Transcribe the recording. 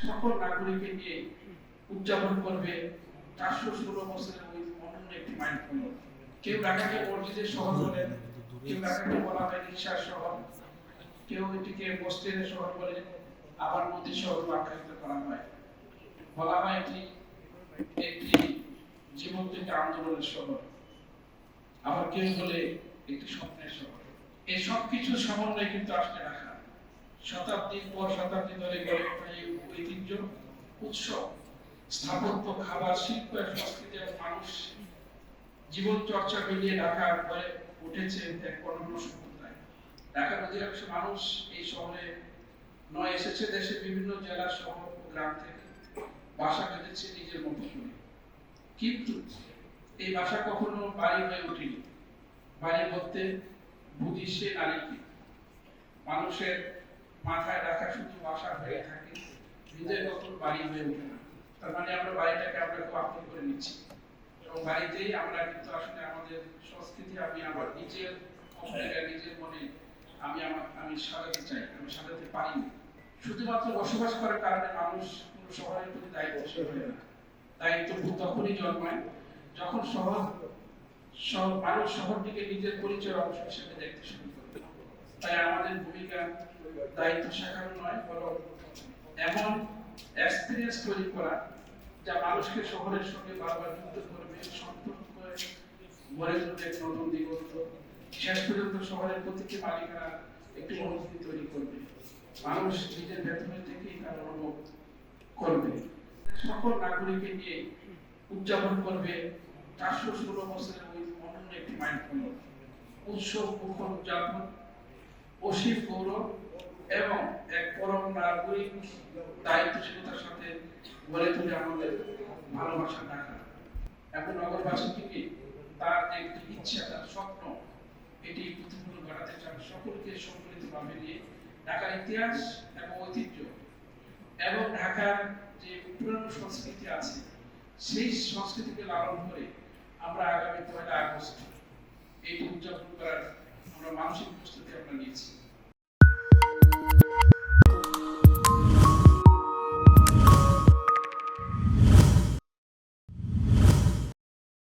সকল নাগরিককে নিয়ে উদযাপন করবে 416 বছরের ওই অনন্য একটি মাইলফলক। কেউ ঢাকাকে মসজিদের শহর বলেন, কেউ ঢাকাকে বলা হয় রিকশার শহর, কেউ এটিকে মসজিদের শহর বলে, আবার মোদী শহর আখ্যায়িত করা হয়। বলা হয় এটি একটি জীবন্ত একটি আন্দোলনের শহর, আবার কেউ বলে একটি স্বপ্নের শহর। এই সবকিছু সমন্বয় কিন্তু আসলে ঢাকা শতাব্দীর পর শতাব্দী ধরে গড়ে ওঠা এই ঐতিহ্য, উৎসব, স্থাপত্য, খাবার, শিল্প, সংস্কৃতি এবং মানুষ জীবন চর্চা মিলিয়ে ঢাকা হয়ে উঠেছে এক অনন্য সম্প্রদায়। ঢাকার অধিকাংশ মানুষ এই শহরে নয় এসেছে দেশের বিভিন্ন জেলা, শহর ও গ্রাম থেকে, বাসা বেঁধেছে নিজের মতো করে। কিন্তু এই বাসা কখনো বাড়ি হয়ে ওঠেনি। বাড়ি বলতে বুঝি সে নারীকে। মানুষের মাথায় রাখা শুধু বাসা হয়ে থাকে, হৃদয় কখনো বাড়ি হয়ে ওঠে না। তার মানে আমরা বাড়িটাকে আমরা খুব আপন করে নিচ্ছি, এবং বাড়িতেই আমরা কিন্তু আসলে আমাদের সংস্কৃতি আমি আমার নিজের নিজের মনে আমি সাজাতে চাই, আমি সাজাতে পারি। শুধুমাত্র বসবাস করার কারণে মানুষ কোনো শহরের প্রতি দায়িত্বশীল হয় না। দায়িত্ব তখনই জন্মায় যখন মানুষ শহরটিকে নিজের পরিচয়ের অংশ হিসেবে দেখতে শুরু করবে। তাই আমাদের ভূমিকা দায়িত্ব শেখানো নয়, বরং এমন এক্সপিরিয়েন্স তৈরি করা যা মানুষকে শহরের সঙ্গে বারবার যুক্ত করবে, সম্পর্ক গড়ে তুলবে নতুন দিগন্ত। শেষ পর্যন্ত শহরের প্রতিটি মালিকানা একটি অনুভূতি তৈরি করবে, মানুষ নিজের ভেতরে থেকেই তার অনুভব করবে। সকল নাগরিককে নিয়ে উদযাপন করবে 416 বছরের ওই অনন্য একটি মাইলফলক। উৎসব মুখর উদযাপন, অসীম গৌরব এবং এক পরম নাগরিক দায়িত্বশীলতার সাথে গড়ে তুলে আমাদের ভালোবাসা ঢাকা। এখন নগরবাসী থেকে তার একটি ইচ্ছা, তার স্বপ্ন, এটি প্রতিফলন ঘটাতে চান সকলকে সম্মিলিতভাবে নিয়ে ঢাকার ইতিহাস এবং ঐতিহ্য এবং ঢাকার যে পুরানো সংস্কৃতি আছে সেই সংস্কৃতিকে লালন করে আমরা আগামী 1 আগস্ট এটি উদযাপন করার আমরা মানসিক প্রস্তুতি আমরা নিয়েছি।